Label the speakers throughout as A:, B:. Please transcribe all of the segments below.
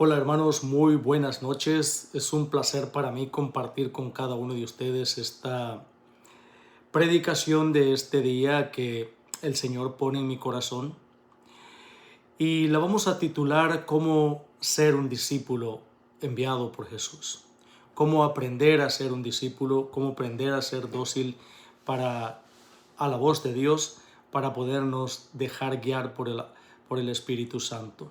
A: Hola hermanos, muy buenas noches. Es un placer para mí compartir con cada uno de ustedes esta predicación de este día que el Señor pone en mi corazón. Y la vamos a titular Cómo ser un discípulo enviado por Jesús. Cómo aprender a ser un discípulo, cómo aprender a ser dócil a la voz de Dios para podernos dejar guiar por el Espíritu Santo.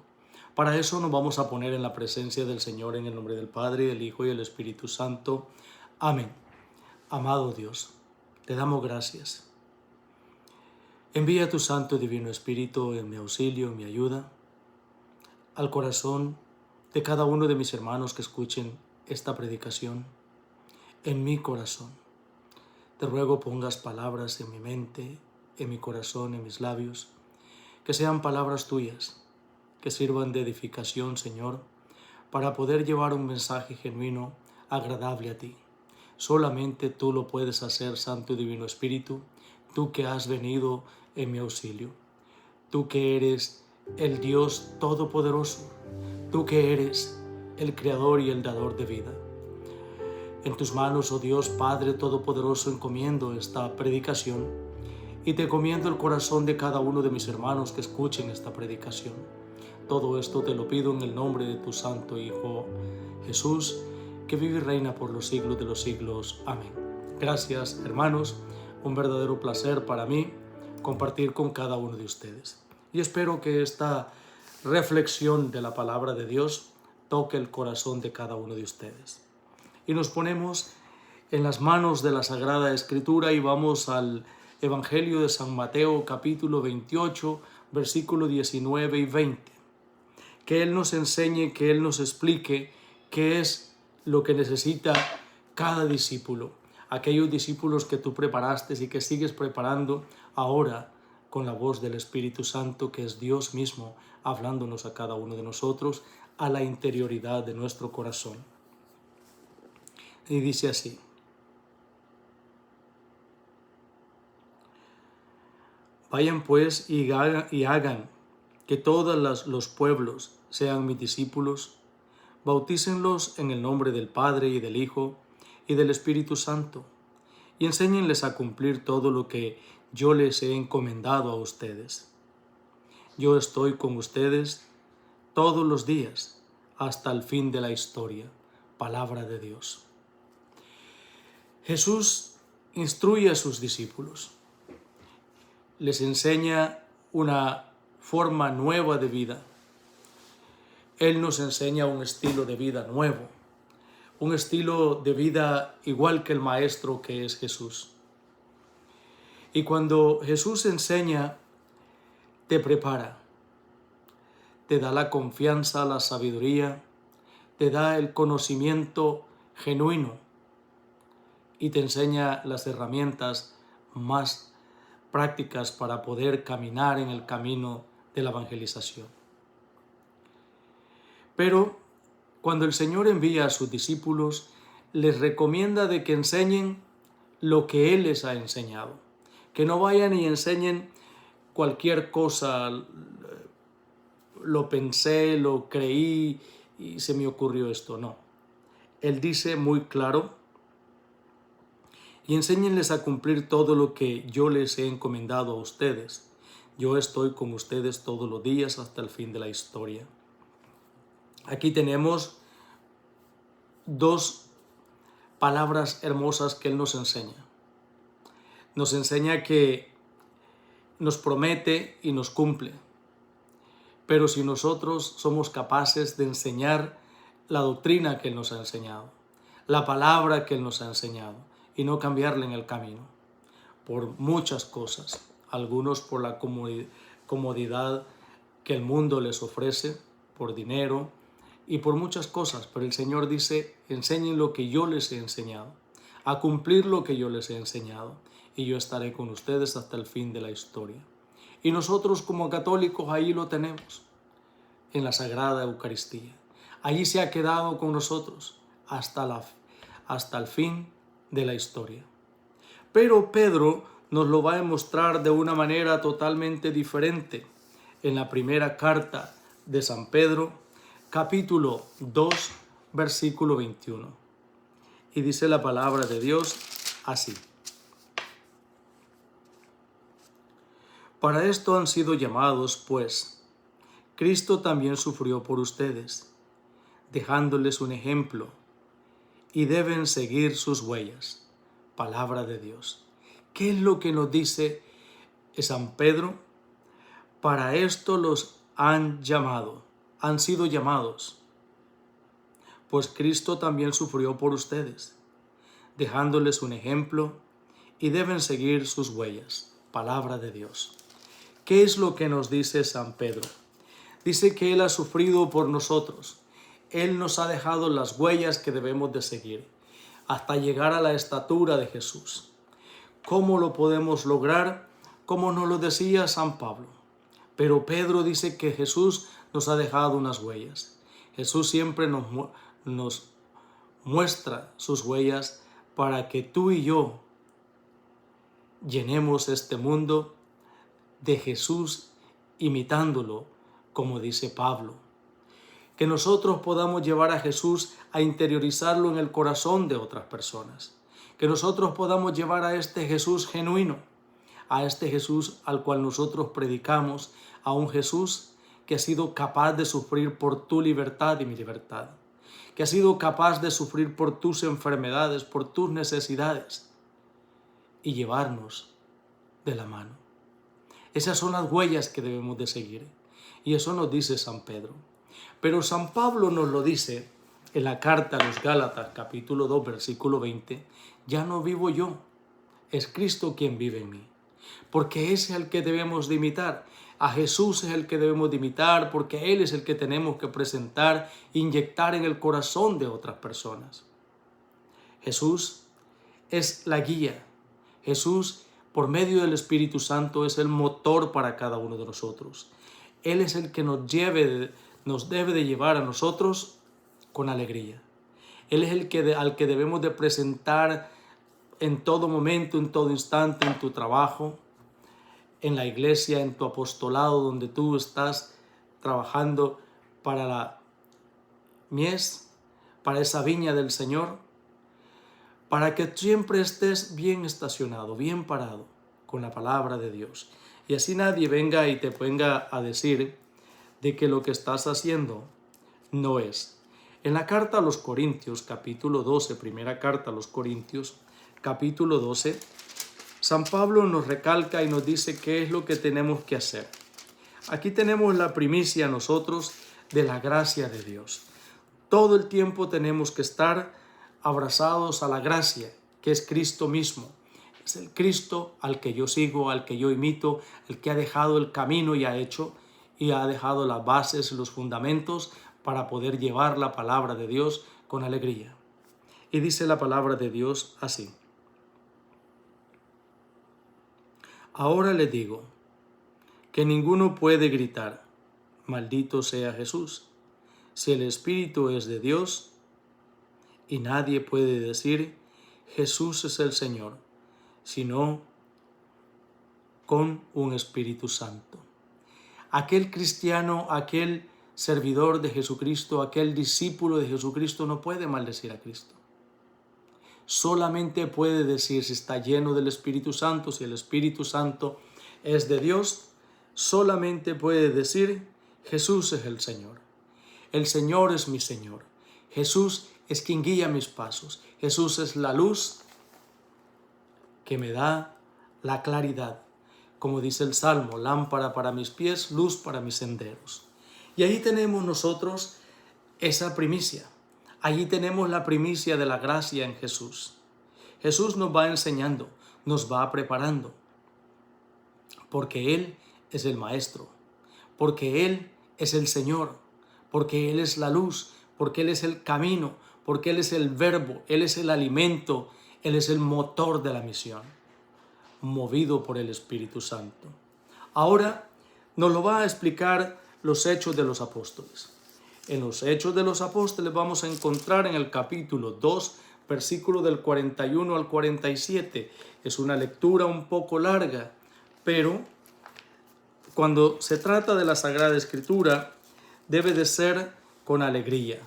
A: Para eso nos vamos a poner en la presencia del Señor en el nombre del Padre, del Hijo y del Espíritu Santo. Amén. Amado Dios, te damos gracias. Envía tu Santo y Divino Espíritu en mi auxilio, en mi ayuda, al corazón de cada uno de mis hermanos que escuchen esta predicación, en mi corazón. Te ruego pongas palabras en mi mente, en mi corazón, en mis labios, que sean palabras tuyas, que sirvan de edificación, Señor, para poder llevar un mensaje genuino, agradable a ti. Solamente tú lo puedes hacer, Santo y Divino Espíritu, tú que has venido en mi auxilio, tú que eres el Dios Todopoderoso, tú que eres el Creador y el Dador de vida. En tus manos, oh Dios Padre Todopoderoso, encomiendo esta predicación y te encomiendo el corazón de cada uno de mis hermanos que escuchen esta predicación. Todo esto te lo pido en el nombre de tu Santo Hijo Jesús, que vive y reina por los siglos de los siglos. Amén. Gracias, hermanos. Un verdadero placer para mí compartir con cada uno de ustedes. Y espero que esta reflexión de la palabra de Dios toque el corazón de cada uno de ustedes. Y nos ponemos en las manos de la Sagrada Escritura y vamos al Evangelio de San Mateo, capítulo 28, versículos 19 y 20. Que Él nos enseñe, que Él nos explique qué es lo que necesita cada discípulo. Aquellos discípulos que tú preparaste y que sigues preparando ahora con la voz del Espíritu Santo, que es Dios mismo hablándonos a cada uno de nosotros a la interioridad de nuestro corazón. Y dice así: vayan pues y hagan que todos los pueblos sean mis discípulos, bautícenlos en el nombre del Padre y del Hijo y del Espíritu Santo, y enséñenles a cumplir todo lo que yo les he encomendado a ustedes. Yo estoy con ustedes todos los días hasta el fin de la historia. Palabra de Dios. Jesús instruye a sus discípulos, les enseña una forma nueva de vida. Él nos enseña un estilo de vida nuevo, un estilo de vida igual que el Maestro que es Jesús. Y cuando Jesús enseña, te prepara, te da la confianza, la sabiduría, te da el conocimiento genuino y te enseña las herramientas más prácticas para poder caminar en el camino de la evangelización. Pero cuando el Señor envía a sus discípulos, les recomienda de que enseñen lo que Él les ha enseñado, que no vayan y enseñen cualquier cosa, lo pensé, lo creí y se me ocurrió esto. No, Él dice muy claro: y enséñenles a cumplir todo lo que yo les he encomendado a ustedes. Yo estoy con ustedes todos los días hasta el fin de la historia. Aquí tenemos dos palabras hermosas que Él nos enseña. Nos enseña que nos promete y nos cumple. Pero si nosotros somos capaces de enseñar la doctrina que Él nos ha enseñado, la palabra que Él nos ha enseñado, y no cambiarla en el camino, por muchas cosas, algunos por la comodidad que el mundo les ofrece, por dinero y por muchas cosas, pero el Señor dice: enseñen lo que yo les he enseñado, a cumplir lo que yo les he enseñado, y yo estaré con ustedes hasta el fin de la historia. Y nosotros como católicos ahí lo tenemos, en la Sagrada Eucaristía. Allí se ha quedado con nosotros hasta el fin de la historia. Pero Pedro nos lo va a demostrar de una manera totalmente diferente. En la primera carta de San Pedro capítulo 2, versículo 21. Y dice la palabra de Dios así. Para esto han sido llamados, pues, Cristo también sufrió por ustedes, dejándoles un ejemplo, y deben seguir sus huellas. Palabra de Dios. ¿Qué es lo que nos dice San Pedro? Para esto los han llamado, han sido llamados, pues Cristo también sufrió por ustedes, dejándoles un ejemplo, y deben seguir sus huellas. Palabra de Dios. ¿Qué es lo que nos dice San Pedro? Dice que Él ha sufrido por nosotros. Él nos ha dejado las huellas que debemos de seguir, hasta llegar a la estatura de Jesús. ¿Cómo lo podemos lograr? Como nos lo decía San Pablo. Pero Pedro dice que Jesús nos ha dejado unas huellas. Jesús siempre nos muestra sus huellas para que tú y yo llenemos este mundo de Jesús imitándolo, como dice Pablo. Que nosotros podamos llevar a Jesús a interiorizarlo en el corazón de otras personas. Que nosotros podamos llevar a este Jesús genuino, a este Jesús al cual nosotros predicamos, a un Jesús que ha sido capaz de sufrir por tu libertad y mi libertad, que ha sido capaz de sufrir por tus enfermedades, por tus necesidades, y llevarnos de la mano. Esas son las huellas que debemos de seguir, y eso nos dice San Pedro. Pero San Pablo nos lo dice en la carta a los Gálatas, capítulo 2, versículo 20, ya no vivo yo, es Cristo quien vive en mí. Porque ese es el que debemos de imitar. A Jesús es el que debemos de imitar, porque Él es el que tenemos que presentar, inyectar en el corazón de otras personas. Jesús es la guía. Jesús, por medio del Espíritu Santo, es el motor para cada uno de nosotros. Él es el que nos debe de llevar a nosotros con alegría. Él es al que debemos de presentar en todo momento, en todo instante, en tu trabajo, en la iglesia, en tu apostolado, donde tú estás trabajando para la mies, para esa viña del Señor, para que siempre estés bien estacionado, bien parado con la palabra de Dios. Y así nadie venga y te venga a decir de que lo que estás haciendo no es. En la carta a los Corintios, capítulo 12, primera carta a los Corintios, capítulo 12, San Pablo nos recalca y nos dice qué es lo que tenemos que hacer. Aquí tenemos la primicia nosotros de la gracia de Dios. Todo el tiempo tenemos que estar abrazados a la gracia, que es Cristo mismo. Es el Cristo al que yo sigo, al que yo imito, el que ha dejado el camino y ha dejado las bases, los fundamentos para poder llevar la palabra de Dios con alegría. Y dice la palabra de Dios así. Ahora les digo que ninguno puede gritar, maldito sea Jesús, si el Espíritu es de Dios, y nadie puede decir, Jesús es el Señor, sino con un Espíritu Santo. Aquel cristiano, aquel servidor de Jesucristo, aquel discípulo de Jesucristo no puede maldecir a Cristo. Solamente puede decir si está lleno del Espíritu Santo, si el Espíritu Santo es de Dios, solamente puede decir, Jesús es el Señor. El Señor es mi Señor. Jesús es quien guía mis pasos. Jesús es la luz que me da la claridad. Como dice el Salmo, lámpara para mis pies, luz para mis senderos. Y ahí tenemos nosotros esa primicia. Allí tenemos la primicia de la gracia en Jesús. Jesús nos va enseñando, nos va preparando, porque Él es el Maestro, porque Él es el Señor, porque Él es la luz, porque Él es el camino, porque Él es el verbo, Él es el alimento, Él es el motor de la misión, movido por el Espíritu Santo. Ahora nos lo va a explicar los Hechos de los Apóstoles. En los Hechos de los Apóstoles vamos a encontrar en el capítulo 2, versículo del 41 al 47. Es una lectura un poco larga, pero cuando se trata de la Sagrada Escritura, debe de ser con alegría.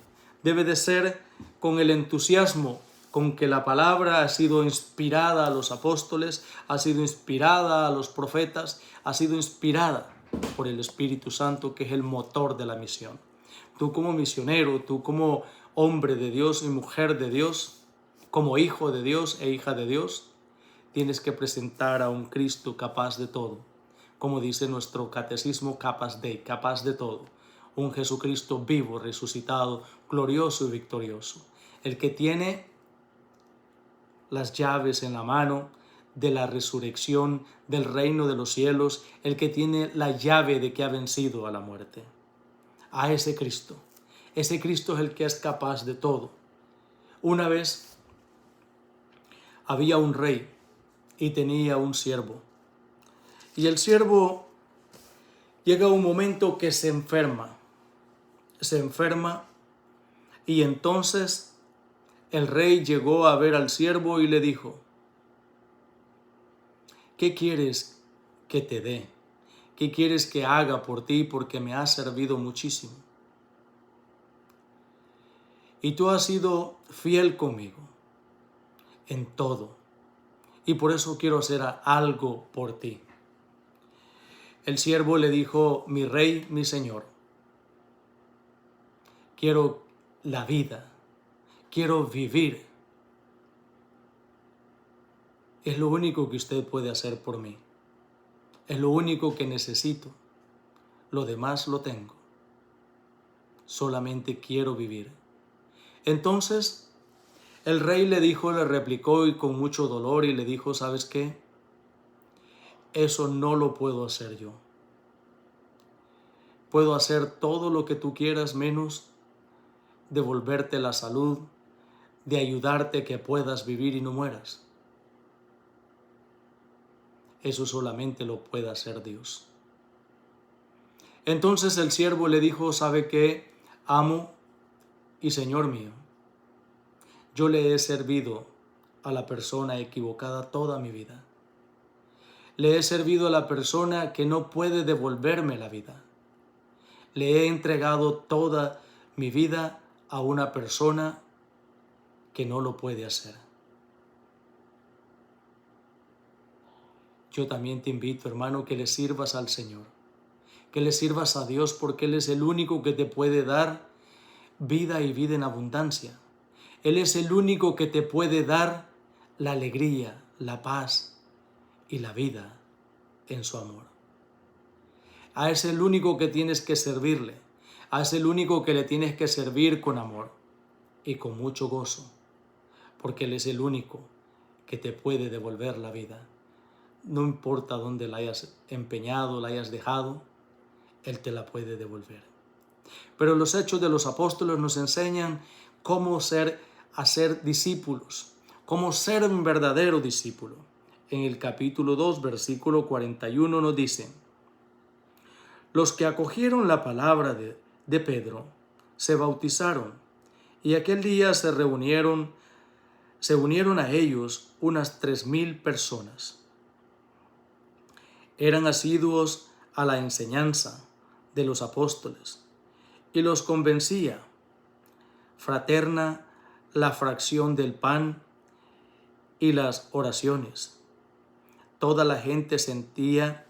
A: Debe de ser con el entusiasmo con que la palabra ha sido inspirada a los apóstoles, ha sido inspirada a los profetas, ha sido inspirada por el Espíritu Santo, que es el motor de la misión. Tú como misionero, tú como hombre de Dios y mujer de Dios, como hijo de Dios e hija de Dios, tienes que presentar a un Cristo capaz de todo. Como dice nuestro catecismo, capaz de todo. Un Jesucristo vivo, resucitado, glorioso y victorioso. El que tiene las llaves en la mano de la resurrección, del reino de los cielos, el que tiene la llave de que ha vencido a la muerte. A ese Cristo. Ese Cristo es el que es capaz de todo. Una vez había un rey y tenía un siervo. Y el siervo llega un momento que se enferma. Se enferma y entonces el rey llegó a ver al siervo y le dijo: ¿qué quieres que te dé? ¿Qué quieres que haga por ti? Porque me has servido muchísimo. Y tú has sido fiel conmigo en todo. Y por eso quiero hacer algo por ti. El siervo le dijo: mi rey, mi señor, quiero la vida, quiero vivir. Es lo único que usted puede hacer por mí. Es lo único que necesito. Lo demás lo tengo. Solamente quiero vivir. Entonces el rey le replicó y con mucho dolor, y le dijo: ¿sabes qué? Eso no lo puedo hacer yo. Puedo hacer todo lo que tú quieras menos devolverte la salud, de ayudarte a que puedas vivir y no mueras. Eso solamente lo puede hacer Dios. Entonces el siervo le dijo: ¿sabe qué, amo y señor mío? Yo le he servido a la persona equivocada toda mi vida. Le he servido a la persona que no puede devolverme la vida. Le he entregado toda mi vida a una persona que no lo puede hacer. Yo también te invito, hermano, que le sirvas al Señor, que le sirvas a Dios, porque Él es el único que te puede dar vida y vida en abundancia. Él es el único que te puede dar la alegría, la paz y la vida en su amor. A ese es el único que tienes que servirle, a ese es el único que le tienes que servir con amor y con mucho gozo, porque Él es el único que te puede devolver la vida. No importa dónde la hayas empeñado, la hayas dejado, Él te la puede devolver. Pero los hechos de los apóstoles nos enseñan cómo hacer discípulos, cómo ser un verdadero discípulo. En el capítulo 2, versículo 41 nos dice: los que acogieron la palabra de Pedro se bautizaron, y aquel día se unieron a ellos unas 3,000 personas. Eran asiduos a la enseñanza de los apóstoles, y los convencía fraterna la fracción del pan y las oraciones. Toda la gente sentía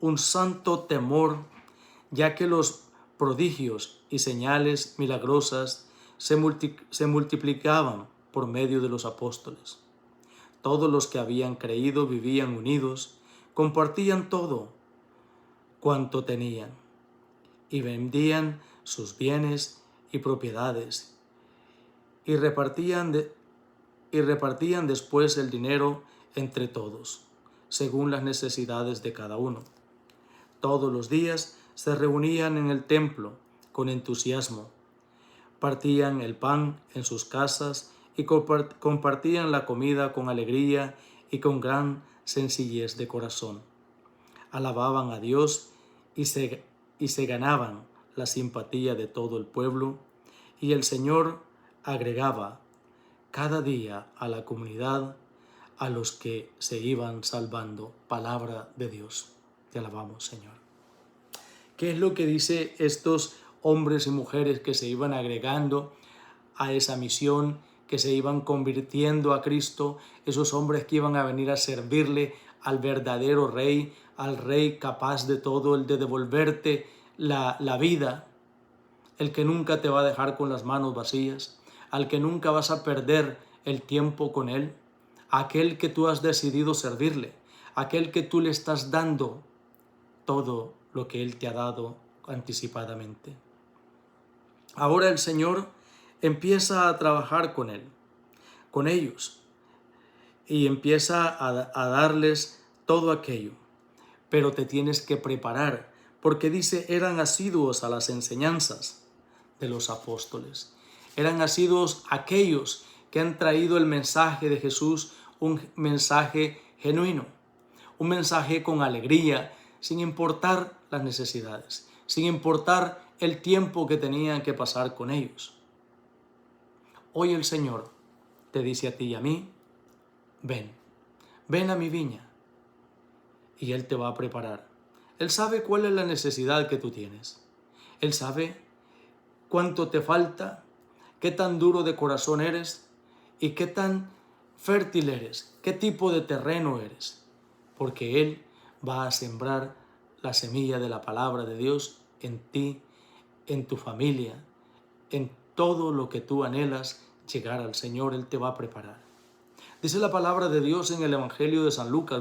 A: un santo temor, ya que los prodigios y señales milagrosas se multiplicaban por medio de los apóstoles. Todos los que habían creído vivían unidos, compartían todo cuanto tenían y vendían sus bienes y propiedades y repartían después el dinero entre todos, según las necesidades de cada uno. Todos los días se reunían en el templo con entusiasmo, partían el pan en sus casas y compartían la comida con alegría y con gran sencillez de corazón. Alababan a Dios y se ganaban la simpatía de todo el pueblo, y el Señor agregaba cada día a la comunidad a los que se iban salvando. Palabra de Dios. Te alabamos, Señor. ¿Qué es lo que dice estos hombres y mujeres que se iban agregando a esa misión, que se iban convirtiendo a Cristo, esos hombres que iban a venir a servirle al verdadero Rey, al Rey capaz de todo, el de devolverte la vida, el que nunca te va a dejar con las manos vacías, al que nunca vas a perder el tiempo con Él, aquel que tú has decidido servirle, aquel que tú le estás dando todo lo que Él te ha dado anticipadamente. Ahora el Señor empieza a trabajar con ellos, y empieza a darles todo aquello. Pero te tienes que preparar, porque dice, eran asiduos a las enseñanzas de los apóstoles. Eran asiduos aquellos que han traído el mensaje de Jesús, un mensaje genuino, un mensaje con alegría, sin importar las necesidades, sin importar el tiempo que tenían que pasar con ellos. Hoy el Señor te dice a ti y a mí, ven a mi viña, y Él te va a preparar. Él sabe cuál es la necesidad que tú tienes. Él sabe cuánto te falta, qué tan duro de corazón eres y qué tan fértil eres, qué tipo de terreno eres, porque Él va a sembrar la semilla de la palabra de Dios en ti, en tu familia, en todo lo que tú anhelas llegar al Señor. Él te va a preparar. Dice la palabra de Dios en el Evangelio de San Lucas,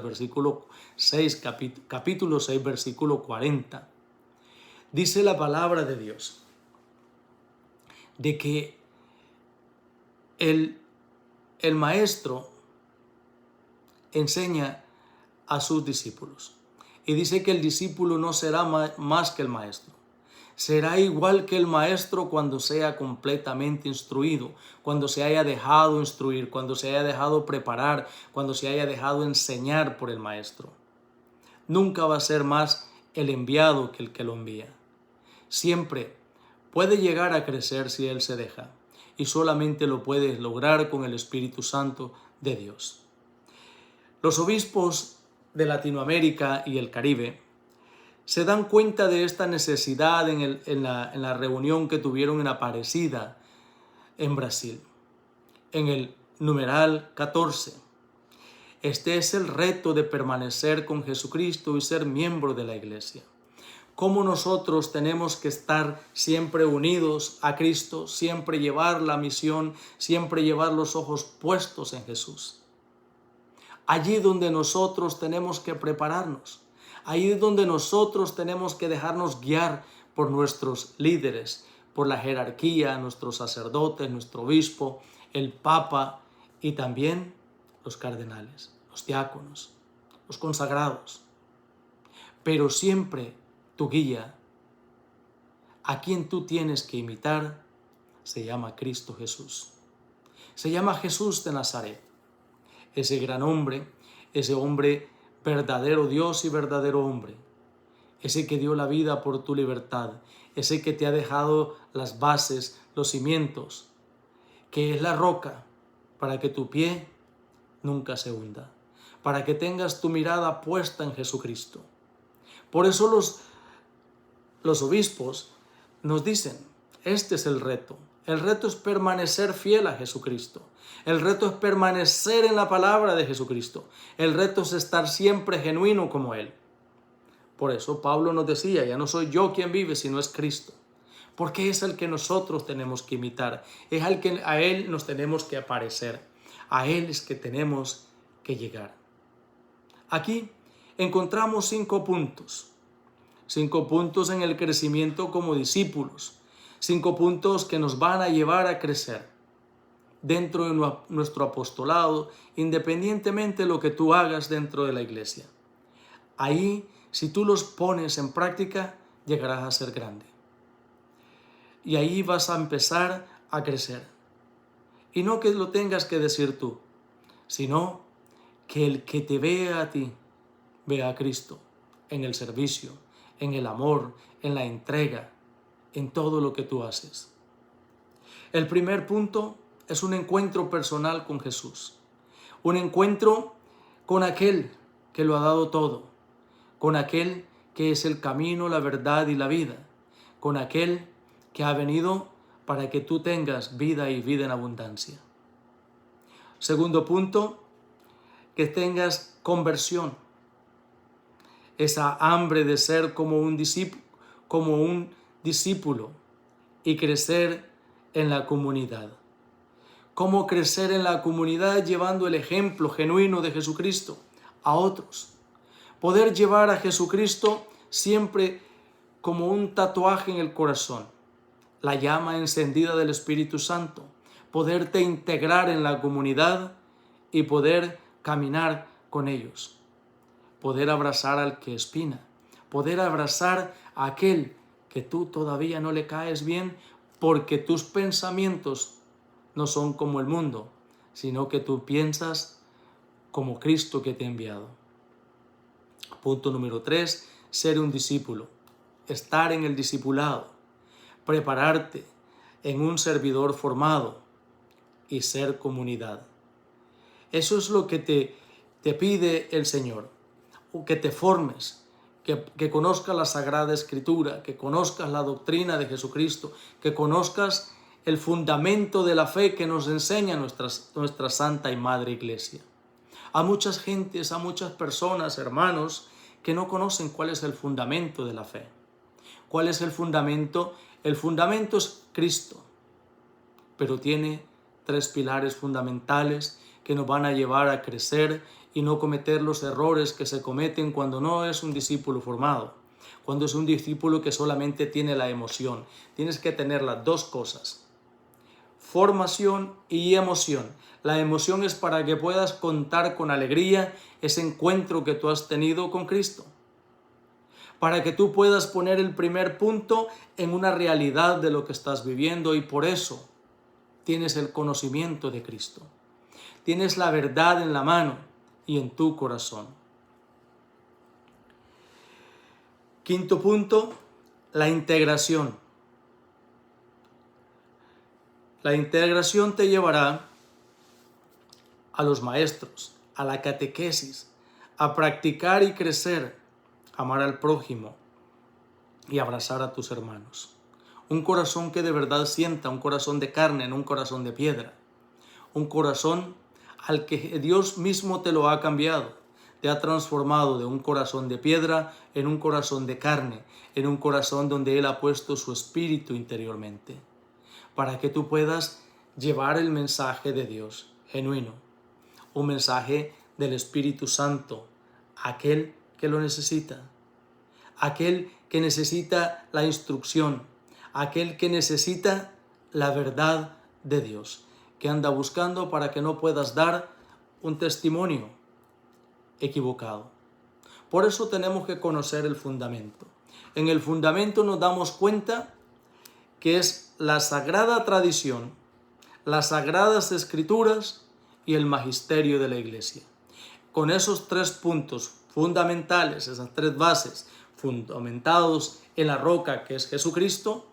A: capítulo 6, versículo 40. Dice la palabra de Dios de que el maestro enseña a sus discípulos. Y dice que el discípulo no será más que el maestro. Será igual que el maestro cuando sea completamente instruido, cuando se haya dejado instruir, cuando se haya dejado preparar, cuando se haya dejado enseñar por el maestro. Nunca va a ser más el enviado que el que lo envía. Siempre puede llegar a crecer si él se deja, y solamente lo puede lograr con el Espíritu Santo de Dios. Los obispos de Latinoamérica y el Caribe se dan cuenta de esta necesidad en la reunión que tuvieron en Aparecida, en Brasil, en el numeral 14. Este es el reto de permanecer con Jesucristo y ser miembro de la iglesia. Cómo nosotros tenemos que estar siempre unidos a Cristo, siempre llevar la misión, siempre llevar los ojos puestos en Jesús. Allí donde nosotros tenemos que prepararnos. Ahí es donde nosotros tenemos que dejarnos guiar por nuestros líderes, por la jerarquía, nuestros sacerdotes, nuestro obispo, el papa y también los cardenales, los diáconos, los consagrados. Pero siempre tu guía, a quien tú tienes que imitar, se llama Cristo Jesús. Se llama Jesús de Nazaret, ese gran hombre, ese hombre verdadero Dios y verdadero hombre, ese que dio la vida por tu libertad, ese que te ha dejado las bases, los cimientos, que es la roca para que tu pie nunca se hunda, para que tengas tu mirada puesta en Jesucristo. Por eso los obispos nos dicen, este es el reto. El reto es permanecer fiel a Jesucristo. El reto es permanecer en la palabra de Jesucristo. El reto es estar siempre genuino como Él. Por eso Pablo nos decía, ya no soy yo quien vive, sino es Cristo. Porque es el que nosotros tenemos que imitar. Es al que a Él nos tenemos que parecer. A Él es que tenemos que llegar. Aquí encontramos 5 puntos. 5 puntos en el crecimiento como discípulos. 5 puntos que nos van a llevar a crecer dentro de nuestro apostolado, independientemente de lo que tú hagas dentro de la iglesia. Ahí, si tú los pones en práctica, llegarás a ser grande. Y ahí vas a empezar a crecer. Y no que lo tengas que decir tú, sino que el que te vea a ti, vea a Cristo en el servicio, en el amor, en la entrega, en todo lo que tú haces. El primer punto es un encuentro personal con Jesús. Un encuentro con aquel que lo ha dado todo. Con aquel que es el camino, la verdad y la vida. Con aquel que ha venido para que tú tengas vida y vida en abundancia. Segundo punto, que tengas conversión. Esa hambre de ser como un discípulo y crecer en la comunidad. ¿Cómo crecer en la comunidad? Llevando el ejemplo genuino de Jesucristo a otros. Poder llevar a Jesucristo siempre como un tatuaje en el corazón. La llama encendida del Espíritu Santo. Poderte integrar en la comunidad y poder caminar con ellos. Poder abrazar al que espina. Poder abrazar a aquel que tú todavía no le caes bien porque tus pensamientos no son como el mundo, sino que tú piensas como Cristo que te ha enviado. Punto número 3, ser un discípulo. Estar en el discipulado. Prepararte en un servidor formado y ser comunidad. Eso es lo que te pide el Señor. Que te formes, que conozcas la Sagrada Escritura, que conozcas la doctrina de Jesucristo, que conozcas el fundamento de la fe que nos enseña nuestra Santa y Madre Iglesia. A muchas gentes, a muchas personas, hermanos, que no conocen cuál es el fundamento de la fe. ¿Cuál es el fundamento? El fundamento es Cristo, pero tiene 3 pilares fundamentales que nos van a llevar a crecer y no cometer los errores que se cometen cuando no es un discípulo formado, cuando es un discípulo que solamente tiene la emoción. Tienes que tener las 2 cosas, formación y emoción. La emoción es para que puedas contar con alegría ese encuentro que tú has tenido con Cristo, para que tú puedas poner el primer punto en una realidad de lo que estás viviendo y por eso tienes el conocimiento de Cristo. Tienes la verdad en la mano y en tu corazón. Quinto punto, la integración. La integración te llevará a los maestros, a la catequesis, a practicar y crecer, amar al prójimo y abrazar a tus hermanos. Un corazón que de verdad sienta, un corazón de carne, no un corazón de piedra. Un corazón al que Dios mismo te lo ha cambiado, te ha transformado de un corazón de piedra en un corazón de carne, en un corazón donde Él ha puesto su espíritu interiormente, para que tú puedas llevar el mensaje de Dios genuino, un mensaje del Espíritu Santo, a aquel que lo necesita, aquel que necesita la instrucción, aquel que necesita la verdad de Dios, que anda buscando para que no puedas dar un testimonio equivocado. Por eso tenemos que conocer el fundamento. En el fundamento nos damos cuenta que es la sagrada tradición, las sagradas escrituras y el magisterio de la Iglesia. Con esos 3 puntos fundamentales, esas 3 bases fundamentados en la roca que es Jesucristo,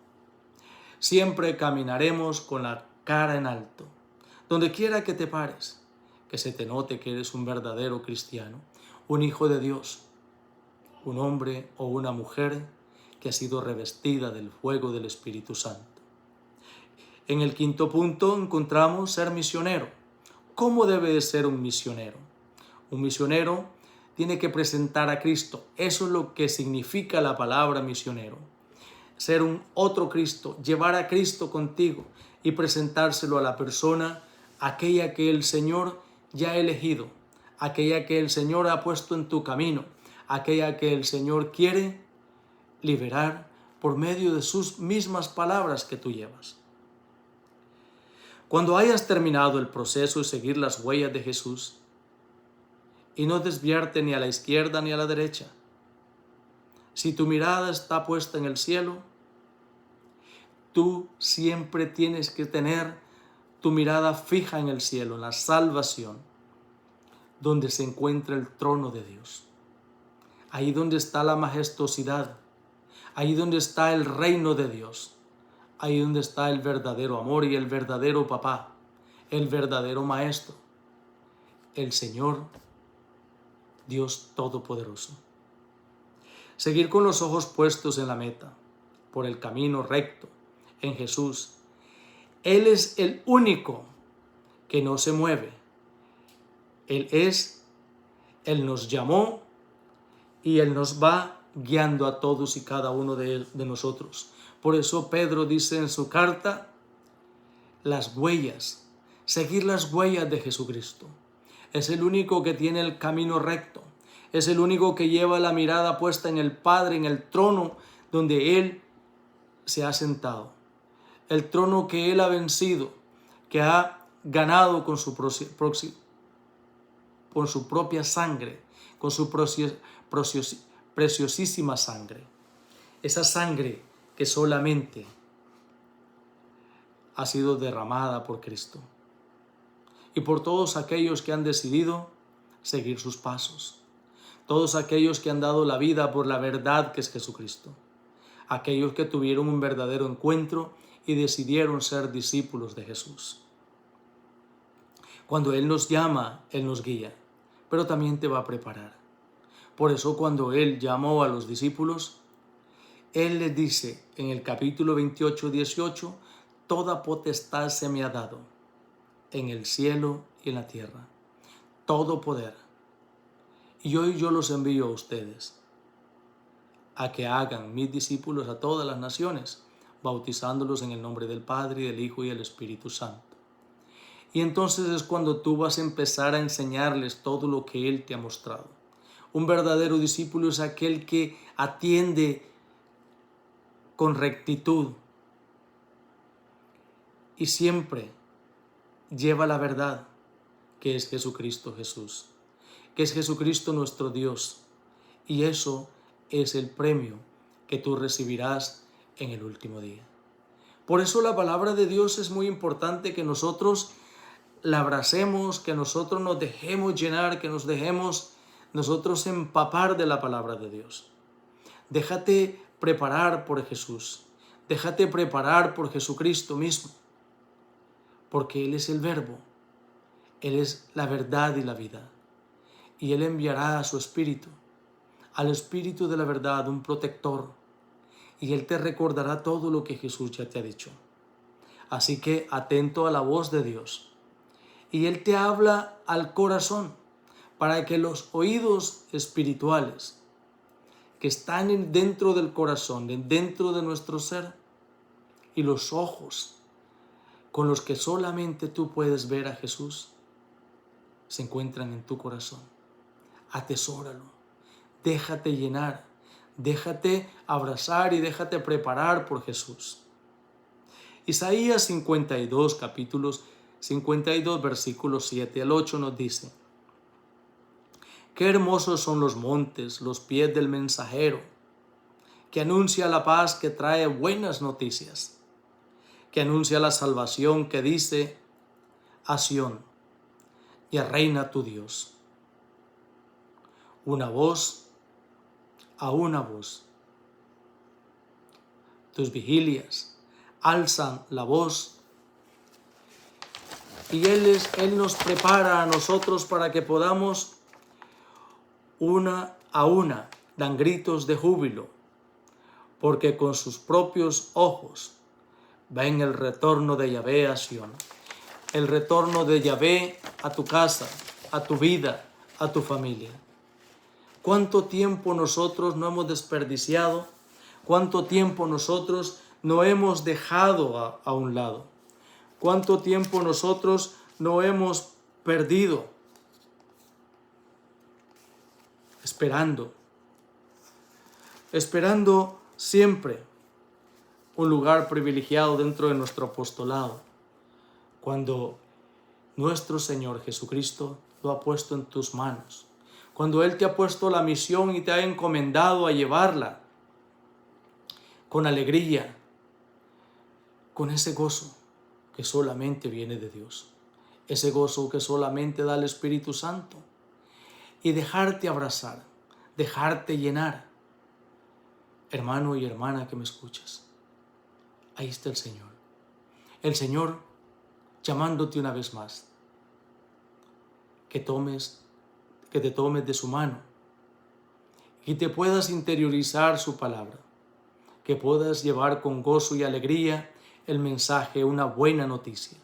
A: siempre caminaremos con la cara en alto. Donde quiera que te pares, que se te note que eres un verdadero cristiano, un hijo de Dios, un hombre o una mujer que ha sido revestida del fuego del Espíritu Santo. En el quinto punto encontramos ser misionero. ¿Cómo debe de ser un misionero? Un misionero tiene que presentar a Cristo. Eso es lo que significa la palabra misionero. Ser un otro Cristo, llevar a Cristo contigo y presentárselo a la persona, aquella que el Señor ya ha elegido, aquella que el Señor ha puesto en tu camino, aquella que el Señor quiere liberar por medio de sus mismas palabras que tú llevas. Cuando hayas terminado el proceso de seguir las huellas de Jesús y no desviarte ni a la izquierda ni a la derecha, si tu mirada está puesta en el cielo, tú siempre tienes que tener tu mirada fija en el cielo, en la salvación, donde se encuentra el trono de Dios. Ahí donde está la majestuosidad, ahí donde está el reino de Dios, ahí donde está el verdadero amor y el verdadero papá, el verdadero maestro, el Señor, Dios Todopoderoso. Seguir con los ojos puestos en la meta, por el camino recto, en Jesús. Él es el único que no se mueve. Él nos llamó y Él nos va guiando a todos y cada uno de nosotros. Por eso Pedro dice en su carta, las huellas, seguir las huellas de Jesucristo. Es el único que tiene el camino recto. Es el único que lleva la mirada puesta en el Padre, en el trono donde Él se ha sentado. El trono que Él ha vencido, que ha ganado con su propia sangre, con su preciosísima sangre. Esa sangre que solamente ha sido derramada por Cristo. Y por todos aquellos que han decidido seguir sus pasos. Todos aquellos que han dado la vida por la verdad que es Jesucristo. Aquellos que tuvieron un verdadero encuentro y decidieron ser discípulos de Jesús. Cuando Él nos llama, Él nos guía, pero también te va a preparar. Por eso cuando Él llamó a los discípulos, Él les dice en el capítulo 28, 18, toda potestad se me ha dado en el cielo y en la tierra. Todo poder. Y hoy yo los envío a ustedes a que hagan mis discípulos a todas las naciones, bautizándolos en el nombre del Padre, y del Hijo y del Espíritu Santo. Y entonces es cuando tú vas a empezar a enseñarles todo lo que Él te ha mostrado. Un verdadero discípulo es aquel que atiende con rectitud y siempre lleva la verdad, que es Jesucristo Jesús, que es Jesucristo nuestro Dios. Y eso es el premio que tú recibirás en el último día. Por eso la palabra de Dios es muy importante que nosotros la abracemos, que nosotros nos dejemos llenar, que nos dejemos nosotros empapar de la palabra de Dios. Déjate preparar por Jesús. Déjate preparar por Jesucristo mismo. Porque Él es el Verbo. Él es la verdad y la vida. Y Él enviará a su Espíritu, al Espíritu de la verdad, un protector. Y Él te recordará todo lo que Jesús ya te ha dicho. Así que atento a la voz de Dios. Y Él te habla al corazón para que los oídos espirituales que están dentro del corazón, dentro de nuestro ser, y los ojos con los que solamente tú puedes ver a Jesús, se encuentran en tu corazón. Atesóralo, déjate llenar, déjate abrazar y déjate preparar por Jesús. Isaías 52, capítulos 52, versículos 7 al 8 nos dice: qué hermosos son los montes, los pies del mensajero, que anuncia la paz, que trae buenas noticias, que anuncia la salvación, que dice a Sión, y reina tu Dios. Una voz a una voz. Tus vigilias alzan la voz y Él nos prepara a nosotros para que podamos una a una dar gritos de júbilo, porque con sus propios ojos ven el retorno de Yahvé a Sión, el retorno de Yahvé a tu casa, a tu vida, a tu familia. ¿Cuánto tiempo nosotros no hemos desperdiciado? ¿Cuánto tiempo nosotros no hemos dejado a un lado? ¿Cuánto tiempo nosotros no hemos perdido esperando siempre un lugar privilegiado dentro de nuestro apostolado, cuando nuestro Señor Jesucristo lo ha puesto en tus manos, cuando Él te ha puesto la misión y te ha encomendado a llevarla con alegría, con ese gozo que solamente viene de Dios, ese gozo que solamente da el Espíritu Santo, y dejarte abrazar, dejarte llenar. Hermano y hermana que me escuchas, ahí está el Señor llamándote una vez más, que te tomes de su mano y te puedas interiorizar su palabra, que puedas llevar con gozo y alegría el mensaje, una buena noticia.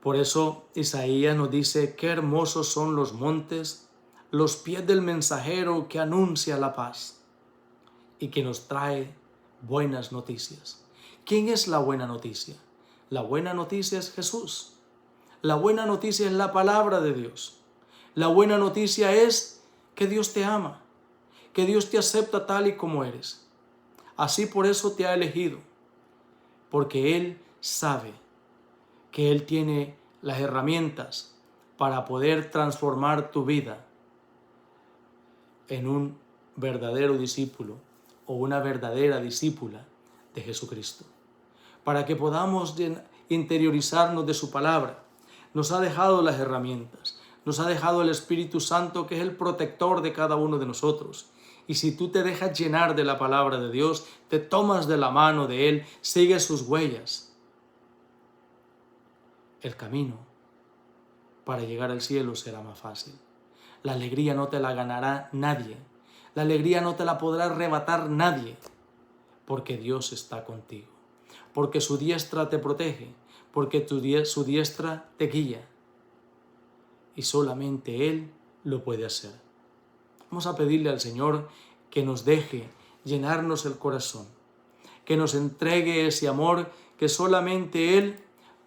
A: Por eso Isaías nos dice: qué hermosos son los montes, los pies del mensajero que anuncia la paz y que nos trae buenas noticias. ¿Quién es la buena noticia? La buena noticia es Jesús. La buena noticia es la palabra de Dios. La buena noticia es que Dios te ama, que Dios te acepta tal y como eres. Así por eso te ha elegido, porque Él sabe que Él tiene las herramientas para poder transformar tu vida en un verdadero discípulo o una verdadera discípula de Jesucristo. Para que podamos interiorizarnos de su palabra, nos ha dejado las herramientas, nos ha dejado el Espíritu Santo, que es el protector de cada uno de nosotros. Y si tú te dejas llenar de la palabra de Dios, te tomas de la mano de Él, sigues sus huellas, el camino para llegar al cielo será más fácil. La alegría no te la ganará nadie. La alegría no te la podrá arrebatar nadie, porque Dios está contigo, porque su diestra te protege, porque su diestra te guía. Y solamente Él lo puede hacer. Vamos a pedirle al Señor que nos deje llenarnos el corazón, que nos entregue ese amor que solamente Él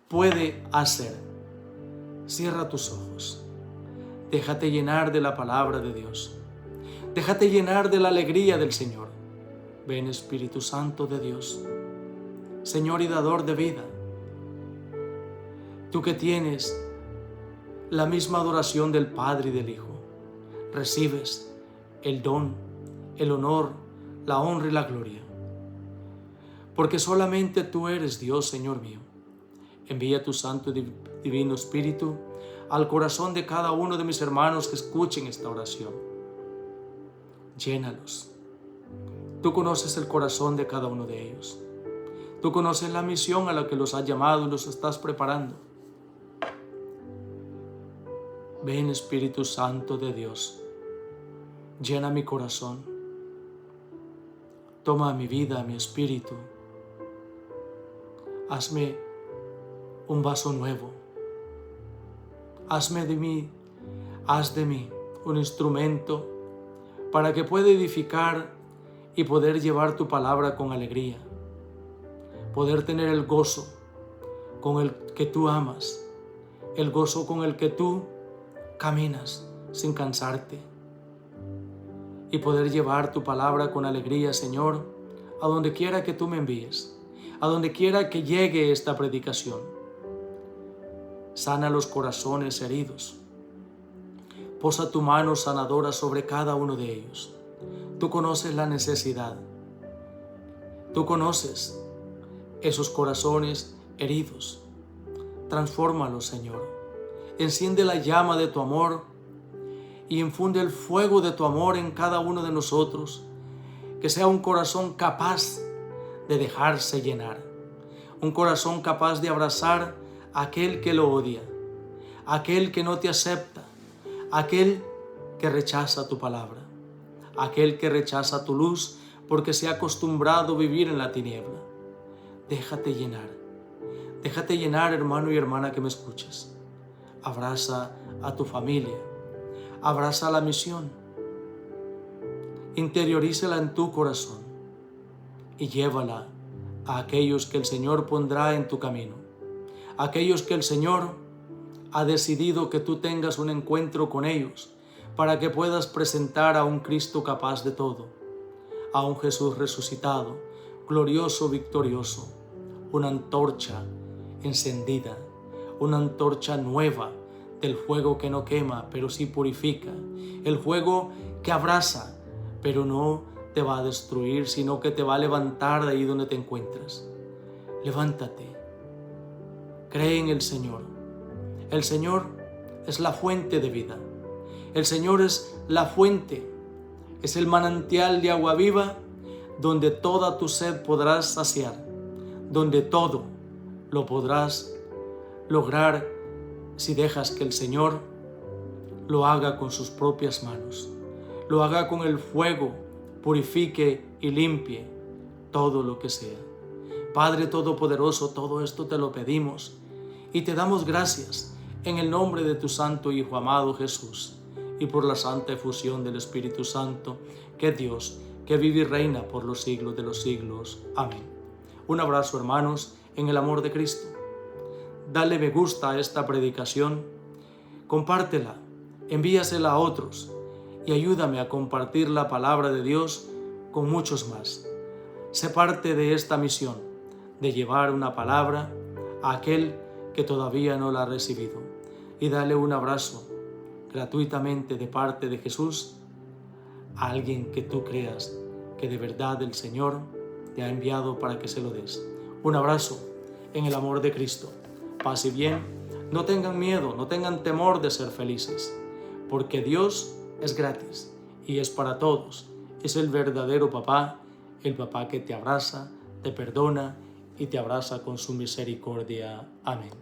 A: puede hacer. Cierra tus ojos. Déjate llenar de la palabra de Dios. Déjate llenar de la alegría del Señor. Ven, Espíritu Santo de Dios, Señor y dador de vida. Tú que tienes la misma adoración del Padre y del Hijo, recibes el don, el honor, la honra y la gloria. Porque solamente tú eres Dios, Señor mío. Envía tu Santo y Divino Espíritu al corazón de cada uno de mis hermanos que escuchen esta oración. Llénalos. Tú conoces el corazón de cada uno de ellos. Tú conoces la misión a la que los has llamado y los estás preparando. Ven, Espíritu Santo de Dios, llena mi corazón, toma mi vida, mi espíritu, hazme un vaso nuevo, haz de mí un instrumento para que pueda edificar y poder llevar tu palabra con alegría, poder tener el gozo con el que tú amas, el gozo con el que tú caminas sin cansarte, y poder llevar tu palabra con alegría, Señor, a donde quiera que tú me envíes, a donde quiera que llegue esta predicación. Sana los corazones heridos. Posa tu mano sanadora sobre cada uno de ellos. Tú conoces la necesidad. Tú conoces esos corazones heridos. Transfórmalos, Señor. Enciende la llama de tu amor y infunde el fuego de tu amor en cada uno de nosotros, que sea un corazón capaz de dejarse llenar, un corazón capaz de abrazar a aquel que lo odia, a aquel que no te acepta, a aquel que rechaza tu palabra, a aquel que rechaza tu luz porque se ha acostumbrado a vivir en la tiniebla. Déjate llenar, hermano y hermana que me escuchas. Abraza a tu familia, abraza la misión, interiorízala en tu corazón y llévala a aquellos que el Señor pondrá en tu camino, aquellos que el Señor ha decidido que tú tengas un encuentro con ellos para que puedas presentar a un Cristo capaz de todo, a un Jesús resucitado, glorioso, victorioso, una antorcha encendida, una antorcha nueva del fuego que no quema, pero sí purifica, el fuego que abraza, pero no te va a destruir, sino que te va a levantar de ahí donde te encuentras. Levántate, cree en el Señor. El Señor es la fuente de vida. El Señor es la fuente, es el manantial de agua viva donde toda tu sed podrás saciar, donde todo lo podrás lograr si dejas que el Señor lo haga con sus propias manos, lo haga con el fuego, purifique y limpie todo lo que sea. Padre Todopoderoso, todo esto te lo pedimos y te damos gracias en el nombre de tu Santo Hijo amado Jesús y por la santa efusión del Espíritu Santo, que Dios, que vive y reina por los siglos de los siglos. Amén. Un abrazo, hermanos, en el amor de Cristo. Dale me gusta a esta predicación, compártela, envíasela a otros y ayúdame a compartir la palabra de Dios con muchos más. Sé parte de esta misión de llevar una palabra a aquel que todavía no la ha recibido, y dale un abrazo gratuitamente de parte de Jesús a alguien que tú creas que de verdad el Señor te ha enviado para que se lo des. Un abrazo en el amor de Cristo. Paz y bien. No tengan miedo, no tengan temor de ser felices, porque Dios es gratis y es para todos. Es el verdadero papá, el papá que te abraza, te perdona y te abraza con su misericordia. Amén.